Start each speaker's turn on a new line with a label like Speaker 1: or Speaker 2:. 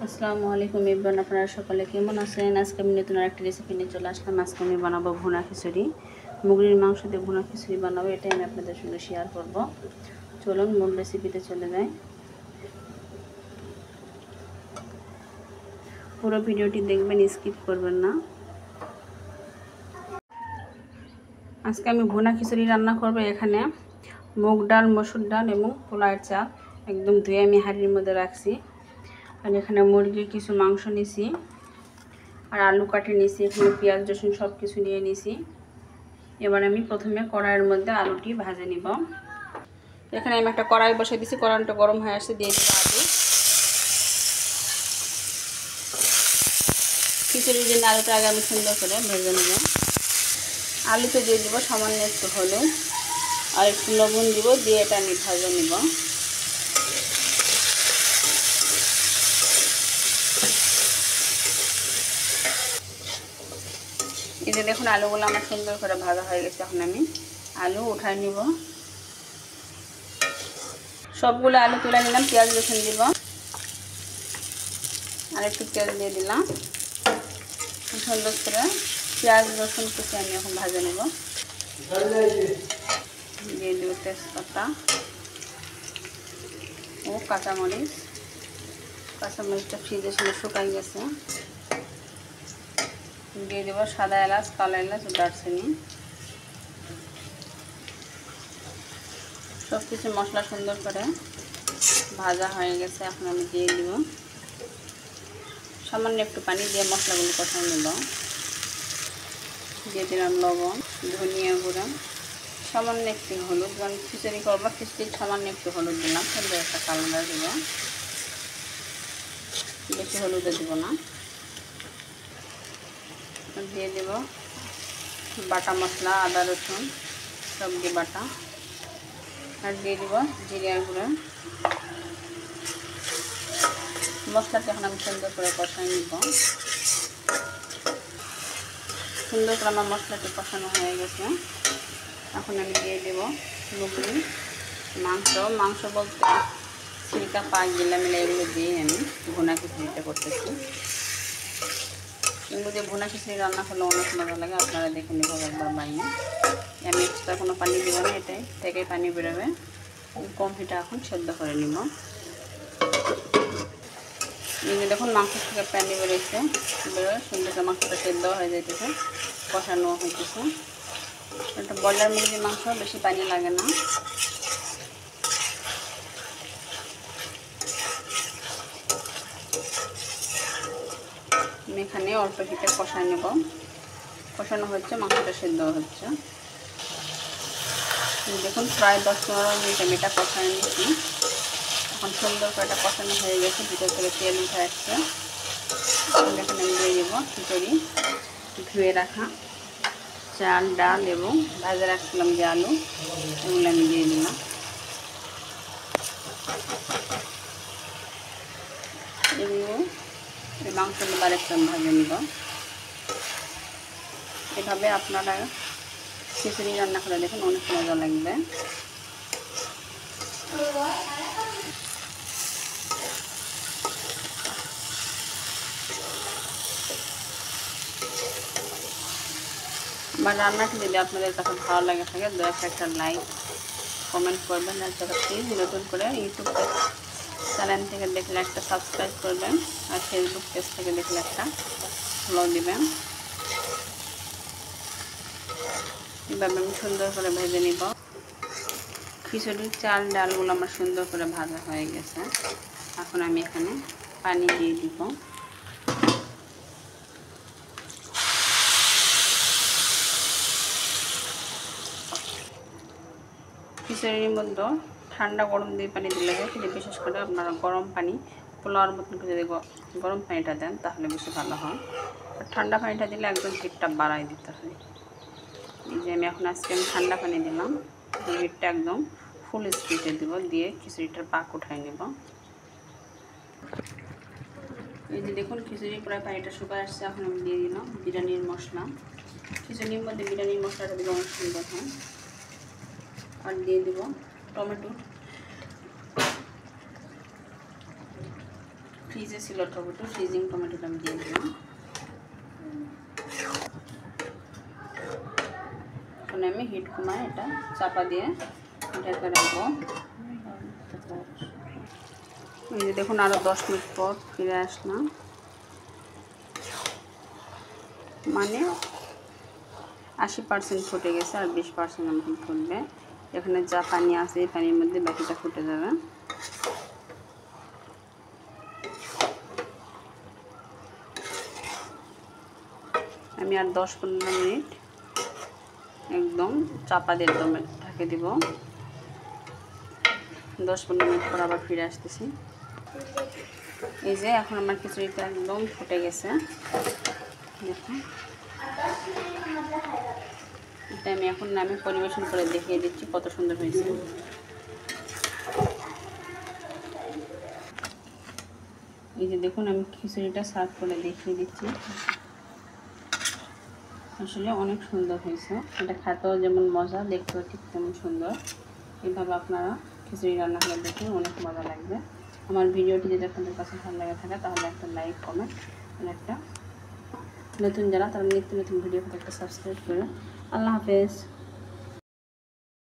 Speaker 1: আসসালামু আলাইকুম এভরিওয়ান, আপনারা সকলে কেমন আছেন? আজকে আমি নতুন একটা রেসিপি নিয়ে চলে আসলাম। আজকে আমি বানাবো ভুনা খিচুড়ি। মুরগির মাংস দিয়ে ভুনা খিচুড়ি বানাবো, এটাই আমি আপনাদের সঙ্গে শেয়ার করব। চলুন মূল রেসিপিতে চলে যাই। পুরো ভিডিওটি দেখবেন, স্কিপ করবেন না। আজকে আমি ভুনা খিচুড়ি রান্না করব। এখানে মুগ ডাল, মসুর ডাল এবং পোলার চাল একদম ধুয়ে আমি হাঁড়ির মধ্যে রাখছি। আর এখানে মুরগির কিছু মাংস নিছি, আর আলু কাটে নিছি, এখানে পেঁয়াজ রসুন সব কিছু নিয়ে নিছি। এবার আমি প্রথমে কড়াইয়ের মধ্যে আলুটি ভেজে নিব। এখানে আমি একটা কড়াই বসিয়ে দিয়েছি, কড়াইটা গরম হয়ে আসছে, দিয়ে দেবো আলু। খিচুড়ির জন্য আলুটা আগে আমি সুন্দর করে ভেজে নেব। আলুতে দিয়ে দেবো সামান্য একটু হলুদ আর একটু লবণ দিব, দিয়ে এটা আমি ভেজে নেব। এই যে দেখুন আলুগুলো আমার সুন্দর করে ভাজা হয়ে গেছে। এখন আমি আলু উঠায় নিব। সবগুলো আলু তুলে নিলাম, পেঁয়াজ রসুন দিব, আর একটু তেল দিয়ে দিলাম। সুন্দর করে পেঁয়াজ রসুন কুচি আমি এখন ভাজে নেব। দিয়ে দেবো তেজপাতা ও কাঁচামরিচ। কাঁচামরিচটা ফ্রিজে ছিল, শুকাই গেছে। দিয়ে দেবো সাদা এলাচ, কালো এলাচ ও দারচিনি। সব কিছু মশলা সুন্দর করে ভাজা হয়ে গেছে। এখন আমি দিয়ে দিব সামান্য একটু পানি, দিয়ে মশলাগুলো কষাই নেব। দিয়ে দিলাম লবণ, ধনিয়া গুঁড়া, সামান্য একটু হলুদ, কারণ খিচুড়ি করবো, খিচুড়ি সামান্য একটু হলুদ দিলাম, সুন্দর একটা কালার দিব। বেশি হলুদও দিব না। দিয়ে দেব বাটা মশলা, আদা রসুন সবজি বাটা, আর দিয়ে দেব জিরার গুঁড়া। মশলাটা এখন আমি সুন্দর করে কষাই নিব। সুন্দর করে আমার মশলাটি কষানো হয়ে গেছে। এখন আমি দিয়ে দেব মুরগির মাংস বলতে সিরকা পাক গিলা মিলে এগুলো দিয়ে আমি ভুনা খিচুড়িটা করতেছি। এগুলো দিয়ে ভুনা খিচুড়ি রান্না করলে অনেক মজা লাগে, আপনারা দেখে নেব একবার বানিয়ে। আমি এক্সট্রা কোনো পানি দেবো না, এটাই থেকে পানি বেরোবে। কম হিটে এখন সেদ্ধ করে নিব। এই যে দেখুন মাংস থেকে পানি বেরোচ্ছে, বেরোয় সুন্দর করে মাংসটা সেদ্ধ হয়ে যাইতেছে, কষানো হইতেছে। এটা ব্রয়লার মুরগির মাংস, বেশি পানি লাগে না। আমি এখানে অল্প হিটে কষাই নেব। কষানো হচ্ছে, মাংসটা সেদ্ধ হচ্ছে। দেখুন প্রায় 10-15 মিনিট আমি এটা কষাই নিচ্ছি। এখন সুন্দর করে এটা কষানো হয়ে গেছে, ভিতর থেকে তেল উঠে আসছে। এখানে আমি দিয়ে দেবো খিচুড়ি, ধুয়ে রাখা চাল, ডাল এবং ভাজা রাখছিলাম যে আলু, এগুলো আমি দিয়ে দিলাম। এগুলো এই মাংসগুলো আরেকটু ভাজে নিব। এভাবে আপনারা খিচুড়ি রান্না করে দেখুন, অনেক মজা লাগবে। আমার রান্নাটি যদি আপনাদের কাছে ভালো লাগে থাকে, দয়া করে একটা লাইক কমেন্ট করবেন। আর যারা প্লিজ নতুন করে ইউটিউব চ্যানেল থেকে দেখলে একটা সাবস্ক্রাইব করবেন, আর ফেসবুক পেজ থেকে দেখলে একটা ফলো দিবেন। এভাবে আমি সুন্দর করে ভেজে নিব। খিচুড়ির চাল ডালগুলো আমার সুন্দর করে ভাজা হয়ে গেছে। এখন আমি এখানে পানি দিয়ে দিব। খিচুড়ির মধ্যে ঠান্ডা গরম দিয়ে পানি দিলে হয়, কিন্তু বিশেষ করে আপনারা গরম পানি পোলাওয়ার মতন করে যদি গরম পানিটা দেন তাহলে বেশি ভালো হয়। আর ঠান্ডা পানিটা দিলে একদম হিটটা বাড়াই দিতে হয়। এই যে আমি এখন আজকে ঠান্ডা পানি দিলাম, হিটটা একদম ফুল স্পিডে দিব, দিয়ে খিচুড়িটার পাক উঠাই নেব। এই যে দেখুন খিচুড়ি প্রায় পানিটা শুকায় আসছে। এখন আমি দিয়ে দিলাম বিরিয়ানির মশলা। খিচুড়ির মধ্যে বিরিয়ানির মশলাটা দিলে অনেক সুন্দর হয়। আর দিয়ে দেব টমেটো। ফ্রিজে ছিল টমেটো, ফ্রিজিং টমেটোটা আমি দিয়ে দিলাম। এখন আমি হিট কমায় এটা চাপা দিয়ে ঢেকে রাখবো। এই যে দেখুন আরও 10 মিনিট পর ফিরে আসলাম, মানে 80% ফুটে গেছে, আর 20% আমাকে ফুটবে। এখানে যা পানি আছে এই পানির মধ্যে বাকিটা ফুটে যাবে। আমি আর 10-15 মিনিট একদম চাপা দিয়ে একদম ঢেকে দিব। 10-15 মিনিট পর আবার ফিরে আসতেছি। এই যে এখন আমার খিচুড়িটা একদম ফুটে গেছে, দেখুন। এটা আমি এখন নামে পরিবেশন করে দেখিয়ে দিচ্ছি কত সুন্দর হয়েছে। এই যে দেখুন আমি খিচুড়িটা সার্ভ করে দেখিয়ে দিচ্ছি, আসলে অনেক সুন্দর হয়েছে। এটা খেতেও যেমন মজা, দেখতেও ঠিক তেমন সুন্দর। এইভাবে আপনারা খিচুড়ি রান্না করে দেখুন, অনেক মজা লাগবে। আমার ভিডিওটি যদি আপনাদের কাছে ভালো লাগে থাকে তাহলে একটা লাইক, কমেন্ট, আর একটা নতুন যারা তারা নিত্য নতুন ভিডিও পেতে একটা সাবস্ক্রাইব করুন। আল্লাহ হাফেজ।